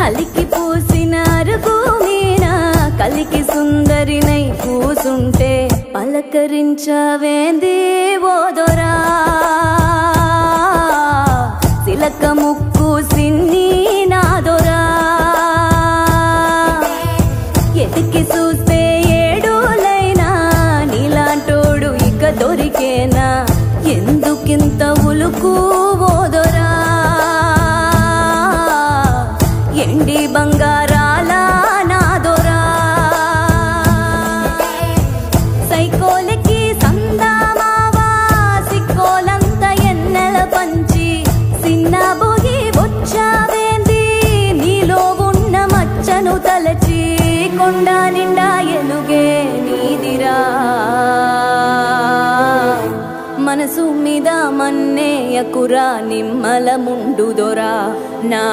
అలికి పూసిన అరుగు మీన కలికి సుందరినై కూసుంటే పలకరించవేంది ఓదొరా సిలక ముక్కు సిన్ని నాదొరా ఎతికి చూస్తే ఏడులైనా నీలాంటోడు ఇక దొరికేనా ఎందుకింత ఉలుకు ఓదొరా ఎండి బంగారాల నాదొరా సైకోలకి సందామావా సిక్కోలంత ఎన్నెల పంచి సిన్న బొగి వచ్చావేంది నీలో ఉన్న మచ్చను తలచి కొండ నిండా ఎలుగే నీదిరా మనసు మీద మన్నేయకురా నిమ్మల ముండుదొరా నా